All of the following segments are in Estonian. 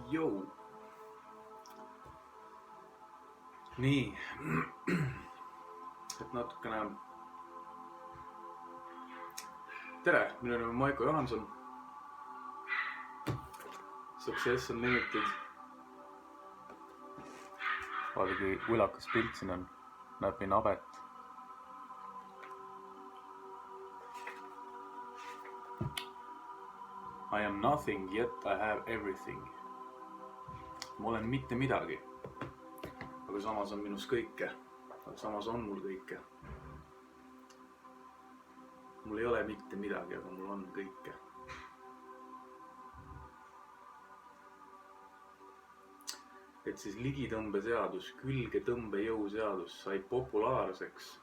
Jou. Nii, et natukene. Tere, minu nimi on Maiko Johanson. Success Unlimited. Vaata kui võlakas pilt siin on, näeb nii nabet. I am nothing, yet I have everything. Ma olen mitte midagi, aga samas on minus kõike. Aga samas on mul kõike. Mul ei ole mitte midagi, aga mul on kõike. Et siis ligitõmbeseadus, külgetõmbejõu seadus sai populaarseks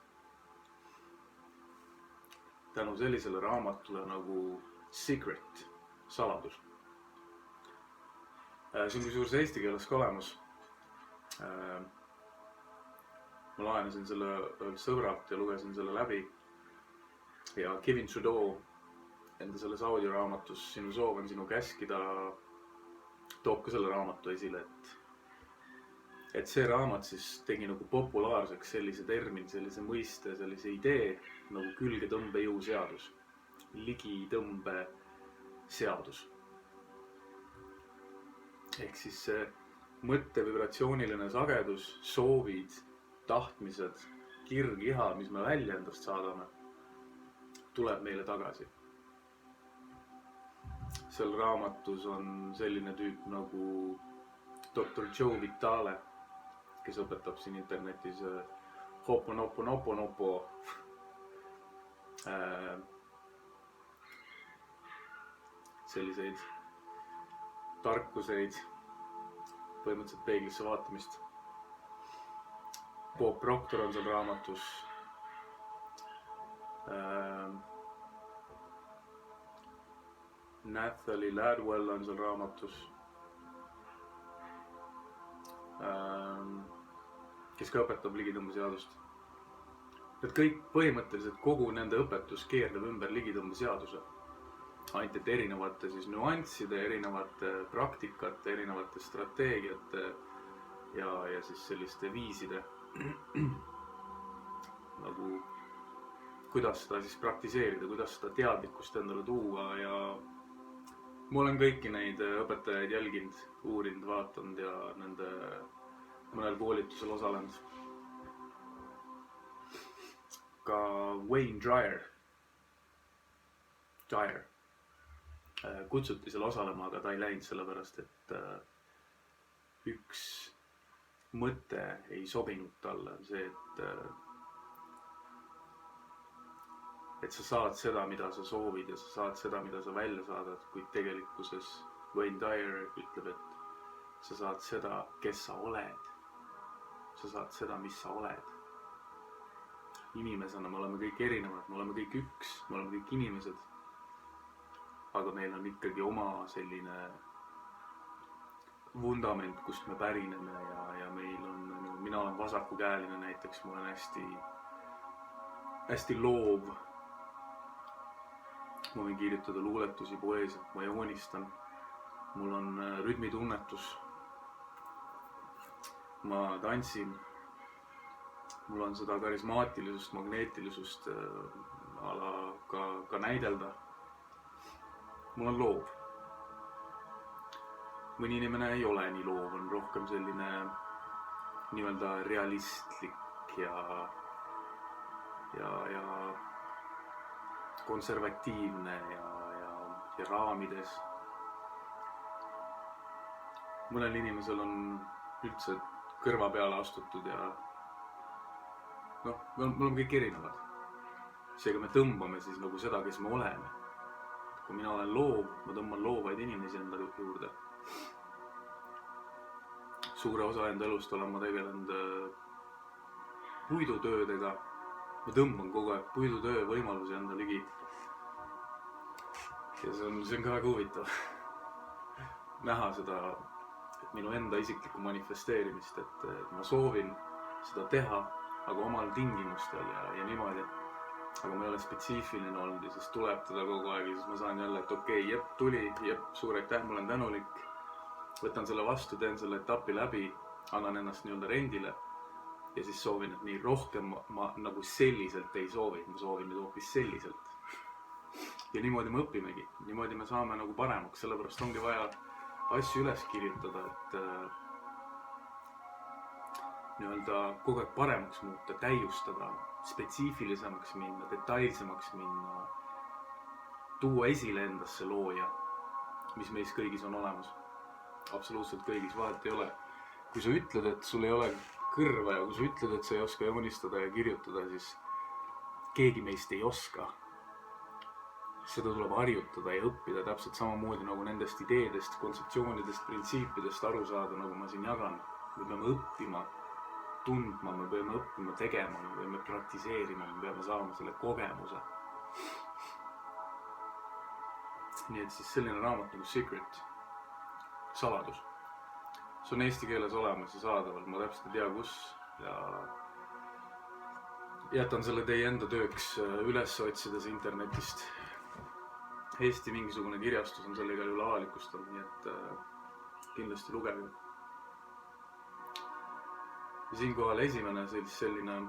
tänu sellisele raamatule nagu Secret, saladus. See on kusjuures eesti keeles ka olemas. Ma laenasin selle sõbralt ja lugesin selle läbi. Ja Kevin Trudeau enda selles audioraamatus Sinu soov on sinu käskida toob ka selle raamatu esile, et see raamat siis tegi nagu populaarseks sellise termin, sellise mõiste, sellise idee nagu külgetõmbejõu seadus, ligitõmbe seadus. Ehk siis see mõttevibratsiooniline sagedus, soovid, tahtmised, kirg, iha, mis me välja endast saadame, tuleb meile tagasi. Seal raamatus on selline tüüp nagu Dr. Joe Vitale, kes õpetab siin internetis hoponoponoponopo selliseid tarkuseid, põhimõtteliselt peeglisse vaatamist. Bob Proctor on seal raamatus. Nathalie Ladwell on seal raamatus, kes ka õpetab ligitõmbeseadust. Et kõik põhimõtteliselt kogu nende õpetus keerdab ümber ligitõmbeseaduse. Ainult et erinevate siis nüansside, erinevate praktikate, erinevate strateegiate ja siis selliste viiside nagu kuidas seda siis praktiseerida, kuidas seda teadlikkust endale tuua ja ma olen kõiki neid õpetajaid jälginud, uurinud, vaatanud ja nende mõnel koolitusel osalenud. Ka Wayne Dyer kutsuti seal osalema, aga ta ei läinud sellepärast, et üks mõte ei sobinud talle. See, et sa saad seda, mida sa soovid ja sa saad seda, mida sa välja saadad, kuid tegelikkuses Wayne Dyer ütleb, et sa saad seda, kes sa oled. Sa saad seda, mis sa oled. Inimesena me oleme kõik erinevad, me oleme kõik üks, me oleme kõik inimesed. Aga meil on ikkagi oma selline vundament, kust me pärineme ja meil on, mina olen vasakukäeline näiteks, ma olen hästi loov. Ma võin kirjutada luuletusi, poeesiat, ma joonistan. Mul on rütmitunnetus. Ma tantsin. Mul on seda karismaatilisust, magneetilisust ka näidelda. Mul on loov. Mõni inimene ei ole nii loov, on rohkem selline nii-öelda realistlik ja konservatiivne ja raamides. Mõnel inimesel on üldse kõrva peale astutud ja me oleme kõik erinevad. Seega me tõmbame siis nagu seda, kes me oleme. Kui mina olen loov, ma tõmban loovaid inimesi enda juurde. Suure osa enda elust olen ma tegelenud puidutöödega. Ma tõmban kogu aeg puidutöö võimalusi enda ligi. Ja see on ka väga huvitav näha seda minu enda isiklikku manifesteerimist, et ma soovin seda teha, aga omal tingimustel ja niimoodi. Aga ma ei ole spetsiifiline olnud ja siis tuleb teda kogu aeg ja siis ma saan jälle, et okei, tuli, suur aitäh, ma olen tänulik. võtan selle vastu, teen selle etapi läbi, annan ennast nii-öelda rendile ja siis soovin, et nii rohkem ma nagu selliselt ei soovi, ma soovin nüüd hoopis selliselt. Ja niimoodi me õpimegi, niimoodi me saame nagu paremaks, sellepärast ongi vaja asju üles kirjutada, et nii-öelda kogu aeg paremaks muuta, täiustada, spetsiifilisemaks minna, detailsemaks minna, tuua esile endasse looja, mis meis kõigis on olemas. Absoluutselt kõigis, vahet ei ole. Kui sa ütled, et sul ei ole kõrva ja kui sa ütled, et sa ei oska joonistada ja kirjutada, siis keegi meist ei oska. Seda tuleb harjutada ja õppida täpselt samamoodi nagu nendest ideedest, kontseptsioonidest, printsiipidest aru saada, nagu ma siin jagan. Me peame õppima, tundma, me peame õppima tegema, me peame praktiseerima, me peame saama selle kogemuse. Nii et siis selline raamat nagu Secret, saladus. See on eesti keeles olemas ja saadaval, ma täpselt ei tea kus ja jätan selle teie enda tööks üles otsides internetist. Eesti mingisugune kirjastus on selle igal juhul avalikustanud, nii et kindlasti lugege. Ja siinkohal esimene selline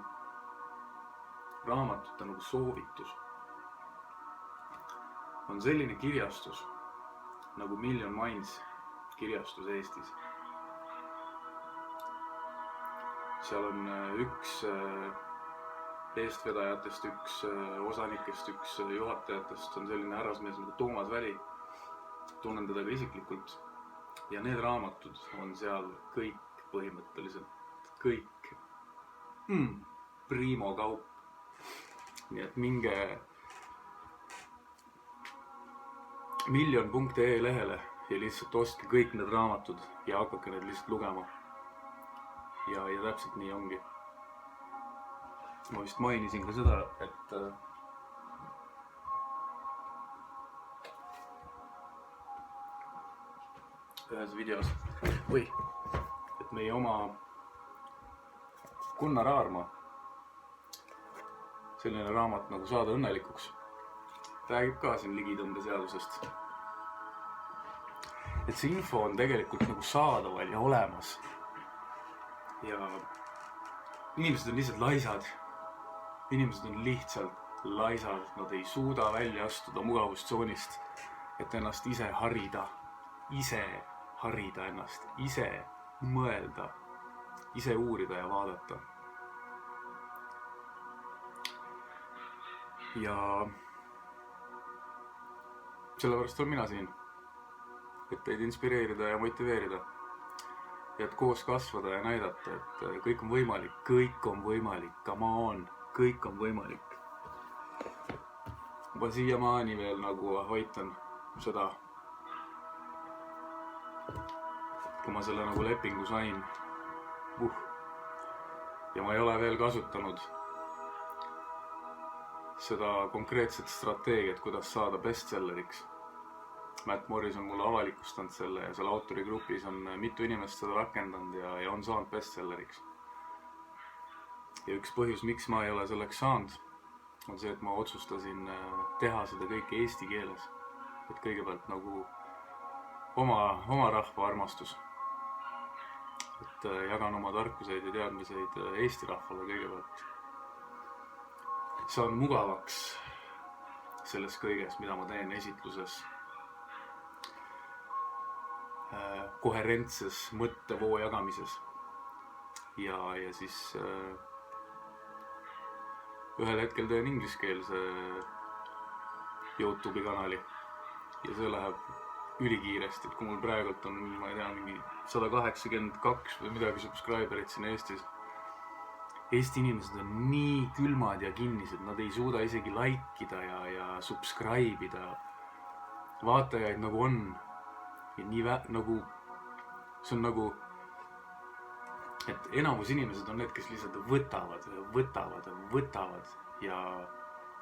raamatute nagu soovitus on selline kirjastus nagu Million Minds kirjastus Eestis. Seal on üks eestvedajatest, üks osanikest, üks juhatajatest on selline härrasmees nagu Toomas Väli. Tunnen teda ka isiklikult. Ja need raamatud on seal kõik põhimõtteliselt, kõik primo kaup. Nii et minge million.ee lehele ja lihtsalt ostke kõik need raamatud ja hakake need lihtsalt lugema. Ja täpselt nii ongi. Ma vist mainisin ka seda, et ühes videos, et meie oma Gunnar Aarma, selline raamat nagu Saada õnnelikuks, räägib ka siin ligitõmbeseadusest. Et see info on tegelikult nagu saadaval ja olemas. Ja inimesed on lihtsalt laisad. Inimesed on lihtsalt laisad. Nad ei suuda välja astuda mugavustsoonist, et ennast ise harida ennast, ise mõelda, ise uurida ja vaadata. Ja sellepärast olen mina siin, et teid inspireerida ja motiveerida. Ja et koos kasvada ja näidata, et kõik on võimalik, come on, kõik on võimalik. Ma siiamaani veel nagu hoitan seda, kui ma selle nagu lepingu sain. Ja ma ei ole veel kasutanud seda konkreetset strateegiat, kuidas saada bestselleriks. Matt Morris on mulle avalikustanud selle ja seal autorigrupis on mitu inimest seda rakendanud ja on saanud bestselleriks. Ja üks põhjus, miks ma ei ole selleks saanud, on see, et ma otsustasin teha seda kõike eesti keeles. Et kõigepealt nagu oma rahva armastus. Et jagan oma tarkuseid ja teadmiseid eesti rahvale kõigepealt. Saan mugavaks selles kõiges, mida ma teen esitluses. Koherentses mõttevoo jagamises ja siis ühel hetkel teen ingliskeelse YouTube'i kanali ja see läheb ülikiiresti, et kui mul praegult on, ma ei tea, mingi 182 või midagi subscriberit siin Eestis. Eesti inimesed on nii külmad ja kinnised, nad ei suuda isegi likeida ja subscribe'ida. Vaatajaid nagu on. Ja nii nagu, see on nagu, et enamus inimesed on need, kes lihtsalt võtavad ja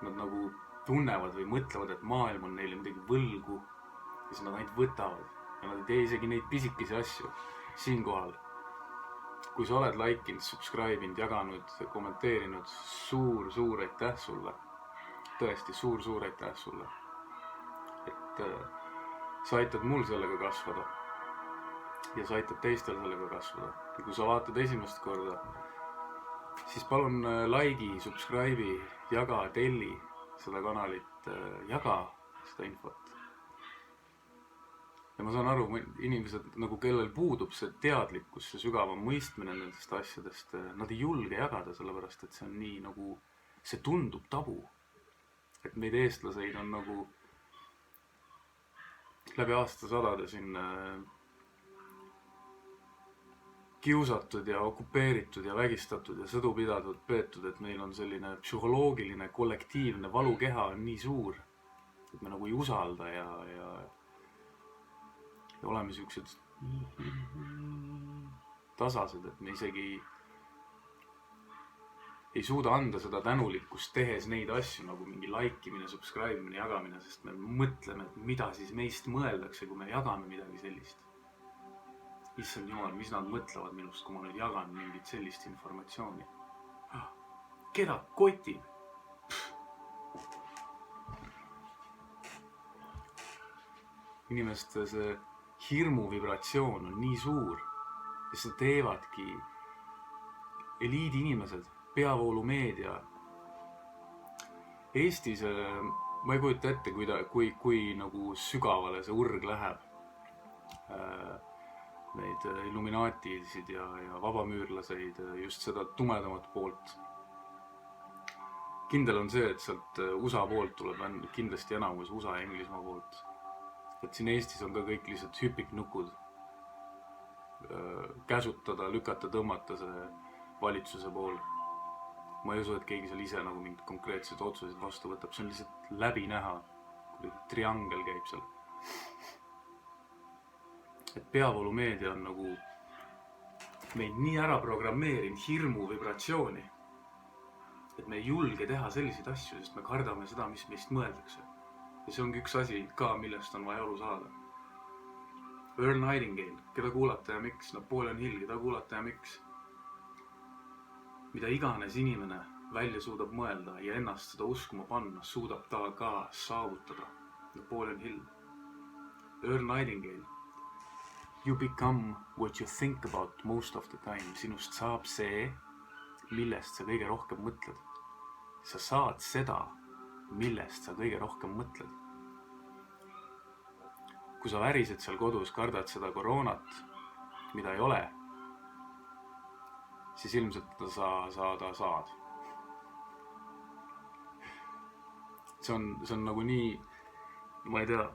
nad nagu tunnevad või mõtlevad, et maailm on neile midagi võlgu ja siis nad ainult võtavad ja nad ei tee isegi neid pisikesi asju. Siinkohal, kui sa oled like'inud, subscribe'inud, jaganud, kommenteerinud, suur aitäh sulle. Tõesti suur aitäh sulle. Et sa aitad mul sellega kasvada. ja sa aitad teistel sellega kasvada. Ja kui sa vaatad esimest korda, siis palun like'i, subscribe'i, jaga, telli seda kanalit, jaga seda infot. Ja ma saan aru, inimesed, nagu kellel puudub see teadlikkus, see sügavam mõistmine nendest asjadest, nad ei julge jagada, sellepärast et see on nii nagu, see tundub tabu. Et meid eestlaseid on nagu läbi aastasadade siin kiusatud ja okupeeritud ja vägistatud ja sõdu pidatud, peetud, et meil on selline psühholoogiline, kollektiivne valukeha on nii suur, et me nagu ei usalda ja oleme siuksed tasased, et me isegi ei suuda anda seda tänulikkust tehes neid asju nagu mingi laikimine, subscribe'imine, jagamine, sest me mõtleme, et mida siis meist mõeldakse, kui me jagame midagi sellist. Issand jumal, mis nad mõtlevad minust, kui ma nüüd jagan mingit sellist informatsiooni. Keda kotin? Inimeste see hirmu vibratsioon on nii suur, ja seda teevadki eliidi inimesed, peavoolumeedia. Eestis, ma ei kujuta ette, kui nagu sügavale see urg läheb. Neid illuminaatisid ja vabamüürlaseid, just seda tumedamat poolt. Kindel on see, et sealt USA poolt tuleb kindlasti enamus USA ja Inglismaa poolt. Et siin Eestis on ka kõik lihtsalt hüpiknukud. Käsutada, lükata, tõmmata see valitsuse pool. Ma ei usu, et keegi seal ise nagu mingid konkreetsed otsused vastu võtab. See on lihtsalt läbi näha, kui triangel käib seal. Et peavoolumeedia on nagu meid nii ära programmeerinud hirmu vibratsiooni, et me ei julge teha selliseid asju, sest me kardame seda, mis meist mõeldakse. Ja see ongi üks asi ka, millest on vaja aru saada. Earl Nightingale, keda kuulata ja miks? Napoleon Hill, keda kuulata ja miks? Mida iganes inimene välja suudab mõelda ja ennast seda uskuma panna, suudab ta ka saavutada. Napoleon Hill, Earl Nightingale. You become what you think about most of the time. Sinust saab see, millest sa kõige rohkem mõtled. Sa saad seda, millest sa kõige rohkem mõtled. Kui sa värised seal kodus, kardad seda koroonat, mida ei ole, siis ilmselt saad. See on nagu nii, ma ei tea,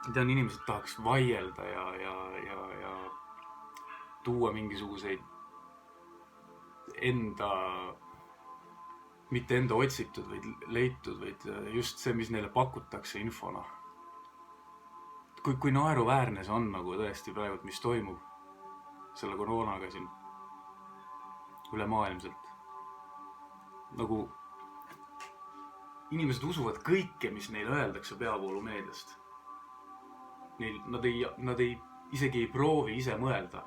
inimesed tahaks vaielda ja tuua mingisuguseid mitte enda otsitud või leitud, vaid just see, mis neile pakutakse infona. Kui naeruväärne see on nagu tõesti praegu, mis toimub selle koroonaga siin ülemaailmselt. Nagu inimesed usuvad kõike, mis neile öeldakse peavoolumeediast. Nad isegi ei proovi ise mõelda.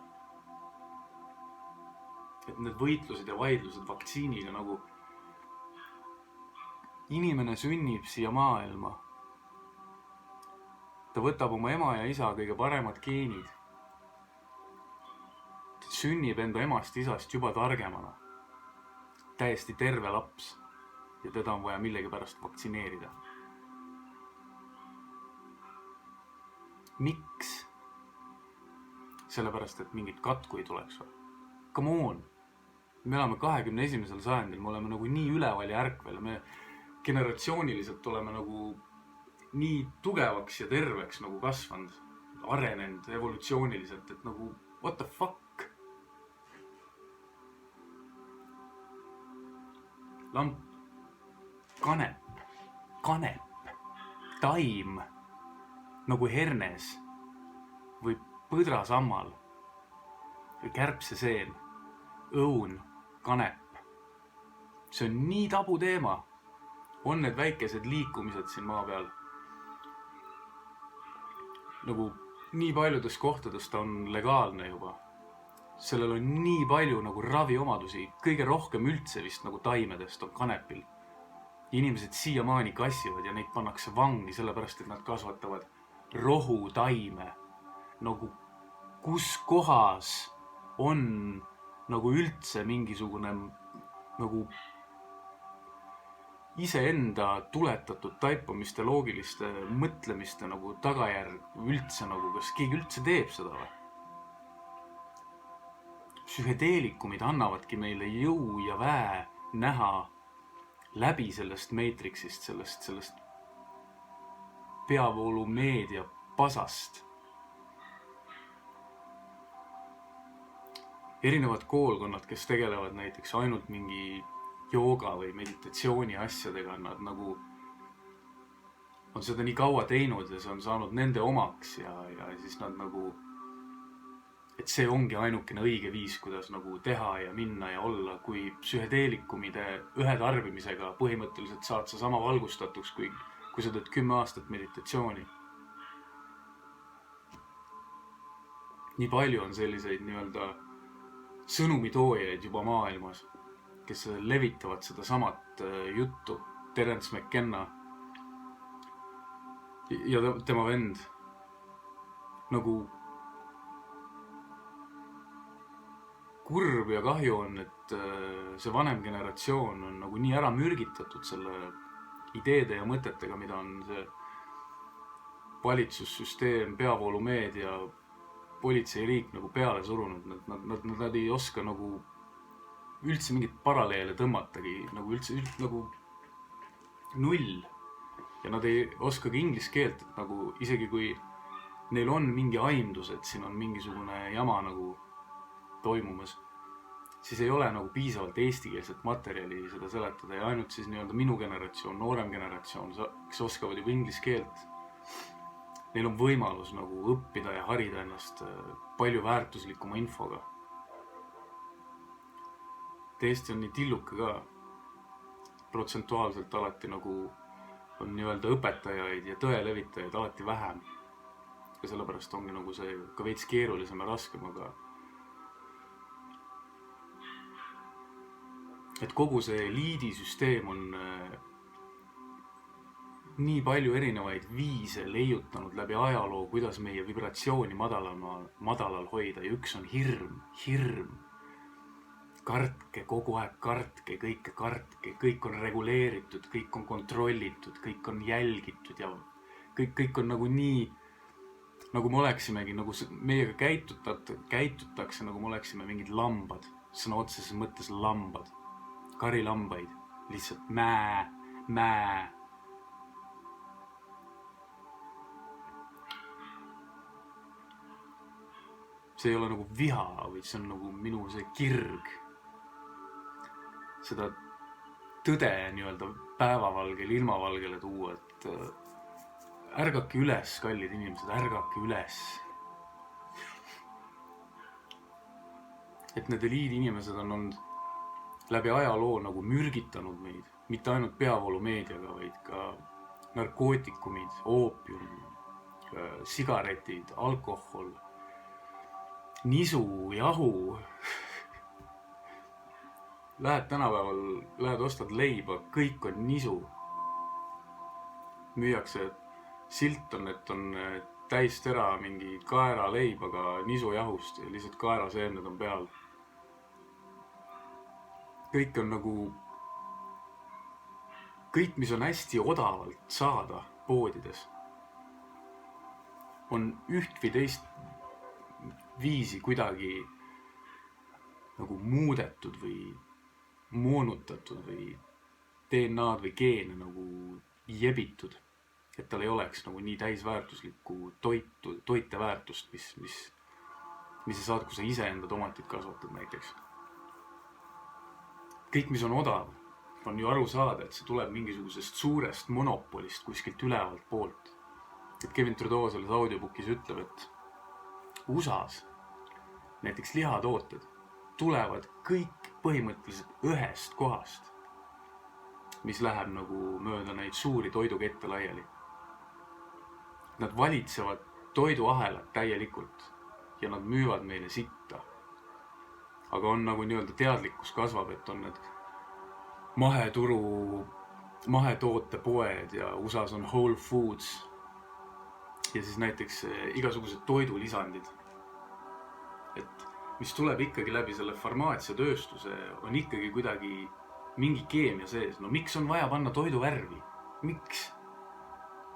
Et need võitlused ja vaidlused vaktsiiniga nagu inimene sünnib siia maailma. Ta võtab oma ema ja isa kõige paremad geenid. Ta sünnib enda emast isast juba targemana. Täiesti terve laps. Ja teda on vaja millegipärast vaktsineerida. Miks? Sellepärast, et mingit katku ei tuleks või? Come on! Me elame 21. sajandil, me oleme nagu nii üleval ja ärkvel. Me generatsiooniliselt oleme nagu nii tugevaks ja terveks nagu kasvanud, arenenud evolutsiooniliselt, et nagu what the fuck? Lamp, kanep, taim, nagu hernes või põdrasammal või kärbseseen, õun, kanep. See on nii tabu teema. On need väikesed liikumised siin maa peal. Nagu nii paljudes kohtades ta on legaalne juba. Sellel on nii palju nagu raviomadusi. Kõige rohkem üldse vist nagu taimedest on kanepil. Inimesed siiamaani kassivad ja neid pannakse vangi sellepärast, et nad kasvatavad rohutaime. nagu kus kohas on nagu üldse mingisugune nagu iseenda tuletatud taipamiste, loogiliste mõtlemiste nagu tagajärg üldse nagu, kas keegi üldse teeb seda või? Psühhedeelikumid annavadki meile jõu ja väe näha läbi sellest Matrixist, sellest peavoolumeedia pasast. Erinevad koolkonnad, kes tegelevad näiteks ainult mingi jooga või meditatsiooni asjadega, nad nagu on seda nii kaua teinud ja see on saanud nende omaks ja siis nad nagu, et see ongi ainukene õige viis, kuidas nagu teha ja minna ja olla, kui psühhedeelikumide ühe tarbimisega põhimõtteliselt saad sa sama valgustatuks, kui sa teed 10 aastat meditatsiooni. Nii palju on selliseid nii-öelda sõnumitoojaid juba maailmas, kes levitavad seda samat juttu. Terence McKenna ja tema vend nagu kurb ja kahju on, et see vanem generatsioon on nagu nii ära mürgitatud selle ideede ja mõtetega, mida on see valitsussüsteem, peavoolumeedia, politseiriik nagu peale surunud. Nad ei oska nagu üldse mingit paralleele tõmmatagi, nagu üldse nagu null. Ja nad ei oskagi inglise keelt, et nagu isegi kui neil on mingi aimdus, et siin on mingisugune jama nagu toimumas, siis ei ole nagu piisavalt eestikeelset materjali seda seletada ja ainult siis nii-öelda minu generatsioon, noorem generatsioon, kes oskavad juba inglise keelt, neil on võimalus nagu õppida ja harida ennast palju väärtuslikuma infoga. Eesti on nii tilluke ka, protsentuaalselt alati nagu on nii-öelda õpetajaid ja tõe levitajaid alati vähem. Ja sellepärast ongi nagu see ka veits keerulisem ja raskem, aga et kogu see eliidisüsteem on nii palju erinevaid viise leiutanud läbi ajaloo, kuidas meie vibratsiooni madalal hoida. Ja üks on hirm. Kartke, kogu aeg kartke, kõike kartke, kõik on reguleeritud, kõik on kontrollitud, kõik on jälgitud ja kõik on nagu nii, nagu me oleksimegi, nagu meiega käitutakse, nagu me oleksime mingid lambad, sõna otseses mõttes lambad, karilambaid, lihtsalt mää. See ei ole nagu viha, vaid see on nagu minu see kirg. Seda tõde nii-öelda päevavalgele, ilmavalgele tuua, et ärgake üles, kallid inimesed, ärgake üles. Et need eliidi inimesed on olnud läbi ajaloo nagu mürgitanud meid, mitte ainult peavoolumeediaga, vaid ka narkootikumid, oopium, sigaretid, alkohol, nisu, jahu. Lähed tänapäeval, ostad leiba, kõik on nisu. Müüakse, silt on, et on täis tera mingi kaera leibaga nisujahust ja lihtsalt kaeraseemned on peal. Kõik on nagu, kõik, mis on hästi odavalt saada poodides, on üht või teist viisi kuidagi nagu muudetud või moonutatud või DNA-d või geene nagu jebitud, et tal ei oleks nagu nii täisväärtuslikku toiteväärtust, mis sa saad, kui sa iseenda tomatit kasvatad näiteks. Kõik, mis on odav, on ju aru saada, et see tuleb mingisugusest suurest monopolist kuskilt ülevalt poolt. Et Kevin Trudeau selles audiobookis ütleb, et USAs näiteks lihatooted tulevad kõik põhimõtteliselt ühest kohast, mis läheb nagu mööda neid suuri toidukette laiali. Nad valitsevad toiduahelat täielikult ja nad müüvad meile sitta. Aga on nagu nii-öelda teadlikkus kasvab, et on need maheturu, mahetootepoed ja USAs on Whole Foods. ja siis näiteks igasugused toidulisandid. Et mis tuleb ikkagi läbi selle farmaatsiatööstuse, on ikkagi kuidagi mingi keemia sees. No miks on vaja panna toidu värvi? Miks?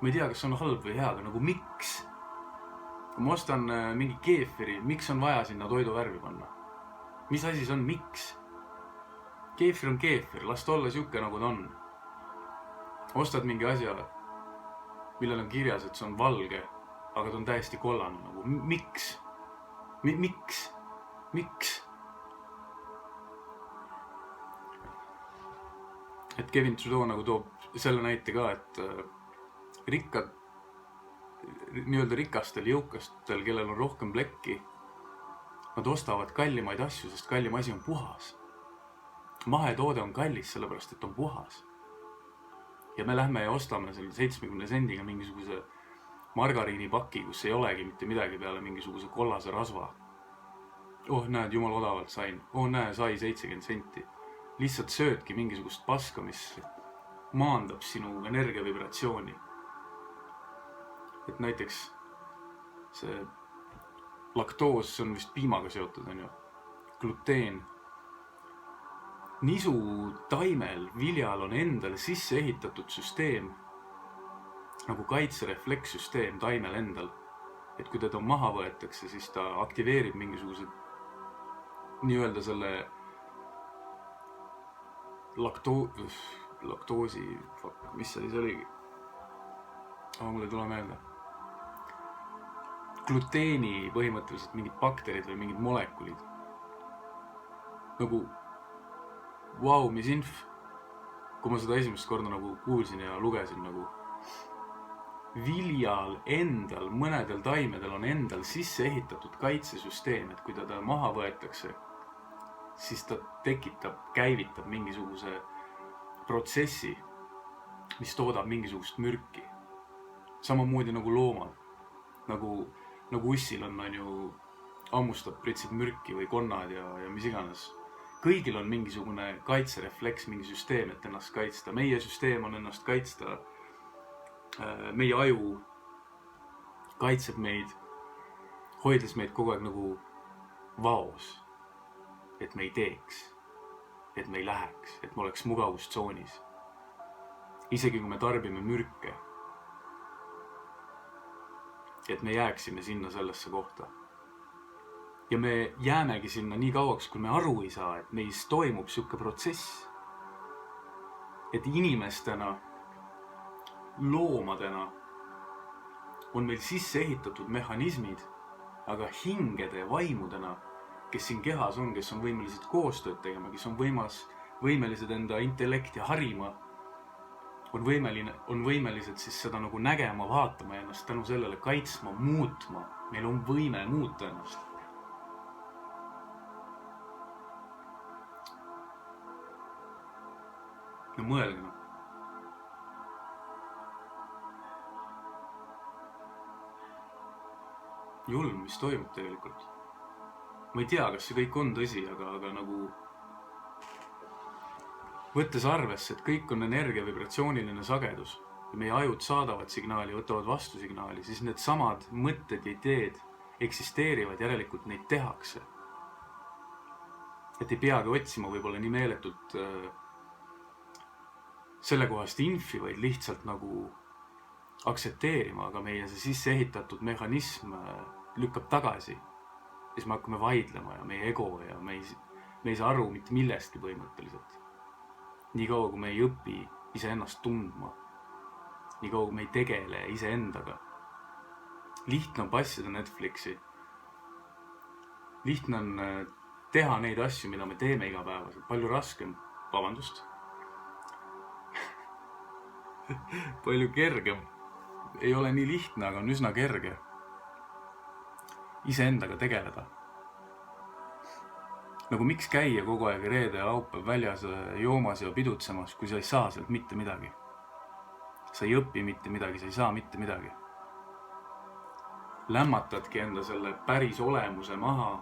Ma ei tea, kas on halb või hea, aga nagu miks? Kui ma ostan mingi keefiri, miks on vaja sinna toidu värvi panna? Mis asi see on? Miks? Keefir on keefir, las ta olla siuke nagu ta on. Ostad mingi asja, millel on kirjas, et see on valge, aga ta on täiesti kollane. Nagu, miks? Miks? Miks? Et Kevin Trudeau nagu toob selle näite ka, et rikkad, nii-öelda rikastel jõukastel, kellel on rohkem plekki, nad ostavad kallimaid asju, sest kallim asi on puhas. Mahetoode on kallis, sellepärast, et on puhas. Ja me lähme ja ostame selle 70 sendiga mingisuguse margariinipaki, kus ei olegi mitte midagi peale mingisuguse kollase rasva. Oh, näed, jumal odavalt sain. Oh, näe, sai 70 senti. Lihtsalt söödki mingisugust paska, mis maandab sinu energiavibratsiooni. Et näiteks see laktoos, see on vist piimaga seotud, on ju. Gluteen. Nisu taimel, viljal on endal sisse ehitatud süsteem, nagu kaitsereflekssüsteem taimel endal. Et kui teda maha võetakse, siis ta aktiveerib mingisugused nii-öelda selle laktoosi, mis see siis oligi? Mul ei tule meelde. Gluteeni põhimõtteliselt mingid bakterid või mingid molekulid. Nagu, vau, mis inf. Kui ma seda esimest korda nagu kuulsin ja lugesin nagu viljal endal, mõnedel taimedel on endal sisse ehitatud kaitsesüsteem, et kui teda maha võetakse, siis ta käivitab mingisuguse protsessi, mis toodab mingisugust mürki. Samamoodi nagu loomad. Nagu ussil on ju ammustab pritsib mürki või konnad ja mis iganes. Kõigil on mingisugune kaitserefleks, mingi süsteem, et ennast kaitsta. Meie süsteem on ennast kaitsta. Meie aju kaitseb meid, hoides meid kogu aeg nagu vaos. Et me ei teeks, et me ei läheks, et me oleks mugavustsoonis. Isegi kui me tarbime mürke, et me jääksime sinna sellesse kohta. Ja me jäämegi sinna nii kauaks, kui me aru ei saa, et meis toimub siuke protsess. Et inimestena, loomadena on meil sisse ehitatud mehhanismid, aga hingede ja vaimudena, kes siin kehas on, kes on võimelised koostööd tegema, kes on võimelised enda intellekti harima, on võimelised siis seda nagu nägema, vaatama ja ennast tänu sellele kaitsma, muutma. Meil on võime muuta ennast. No mõelge. Julm, mis toimub tegelikult. Ma ei tea, kas see kõik on tõsi, aga nagu võttes arvesse, et kõik on energia vibratsiooniline sagedus ja meie ajud saadavad signaali, võtavad vastu signaali, siis need samad mõtted ja ideed eksisteerivad, järelikult neid tehakse. Et ei peagi otsima võib-olla nii meeletult sellekohast infi, vaid lihtsalt nagu aksepteerima, aga meie see sisse ehitatud mehhanism lükkab tagasi. Ja siis me hakkame vaidlema ja meie ego ja me ei saa aru mitte millestki põhimõtteliselt. Nii kaua, kui me ei õpi iseennast tundma. Nii kaua, kui me ei tegele iseendaga. Lihtne on passida Netflixi. Lihtne on teha neid asju, mida me teeme igapäevaselt. Palju raskem. Vabandust. Palju kergem. Ei ole nii lihtne, aga on üsna kerge. Iseendaga tegeleda. Nagu miks käia kogu aeg reede ja laupäev väljas joomas ja pidutsemas, kui sa ei saa sealt mitte midagi. Sa ei õpi mitte midagi, sa ei saa mitte midagi. Lämmatadki enda selle päris olemuse maha,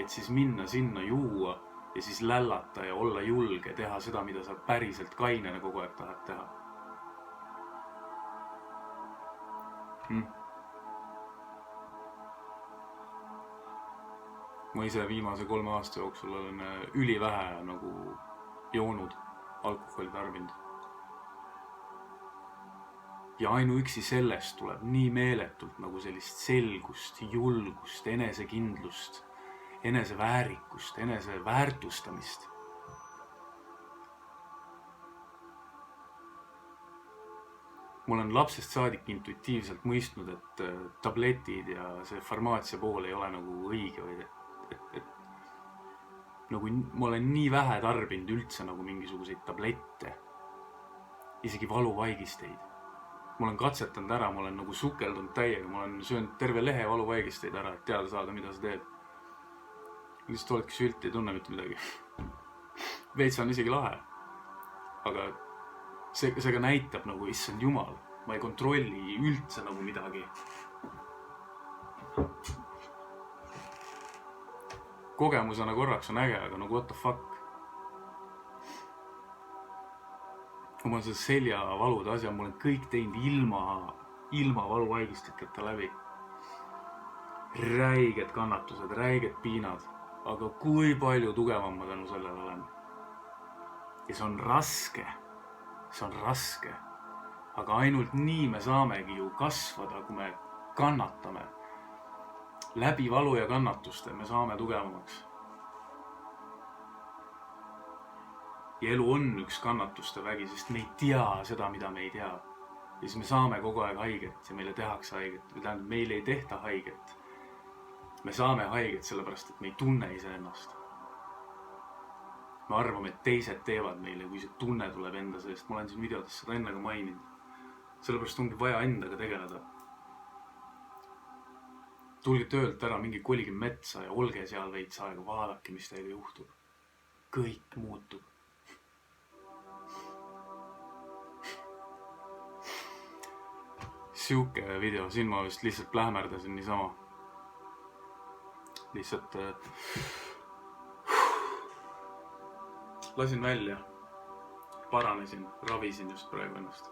et siis minna sinna juua ja siis lällata ja olla julge teha seda, mida sa päriselt kainena kogu aeg tahad teha. ma ise viimase 3 aasta jooksul olen ülivähe nagu joonud, alkoholi tarbinud. Ja ainuüksi sellest tuleb nii meeletult nagu sellist selgust, julgust, enesekindlust, eneseväärikust, eneseväärtustamist. Ma olen lapsest saadik intuitiivselt mõistnud, et tabletid ja see farmaatsia pool ei ole nagu õige, või et nagu ma olen nii vähe tarbinud üldse nagu mingisuguseid tablette, isegi valuvaigisteid. Ma olen katsetanud ära, ma olen nagu sukeldunud täiega, ma olen söönud terve lehe valuvaigisteid ära, et teada saada, mida see teeb. Lihtsalt oledki sülti, ei tunne mitte midagi. Veits on isegi lahe. Aga see ka näitab nagu, issand jumal, ma ei kontrolli üldse nagu midagi. Kogemusena korraks on äge, aga nagu what the fuck. Kui ma seda seljavalude asja, ma olen kõik teinud ilma valuvaigistiteta läbi. Räiged kannatused, räiged piinad, aga kui palju tugevam ma tänu sellele olen. Ja see on raske, aga ainult nii me saamegi ju kasvada, kui me kannatame. Läbi valu ja kannatuste me saame tugevamaks. Ja elu on üks kannatuste vägi, sest me ei tea seda, mida me ei tea. Ja siis me saame kogu aeg haiget ja meile tehakse haiget. Tähendab, meile ei tehta haiget. Me saame haiget sellepärast, et me ei tunne iseennast. Me arvame, et teised teevad meile, kui see tunne tuleb enda seest. Ma olen siin videodes seda enne ka maininud. Sellepärast ongi vaja endaga tegeleda. Tulge töölt ära, mingi kolige metsa ja olge seal veits aega, vaadake, mis teiga juhtub. Kõik muutub. Siuke video, siin ma vist lihtsalt plähmerdasin niisama. Lihtsalt lasin välja, paranesin, ravisin just praegu ennast.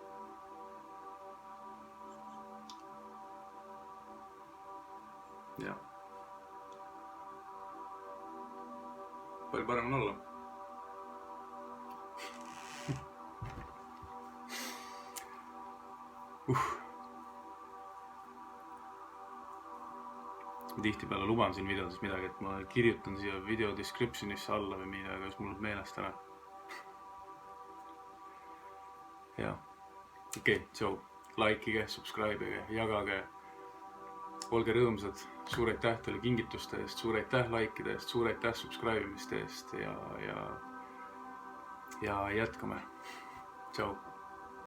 Ja. Palju parem on olla. Tihtipeale luban siin videodes midagi, et ma kirjutan siia video descriptionisse alla või midagi, kas mul meelest ära. Ja, okei, tšau. Likeige, subscribeige, jagage. Olge rõõmsad, suur aitäh teile kingituste eest, suur aitäh likeide eest, suur aitäh subscribimiste eest ja jätkame. Tšau.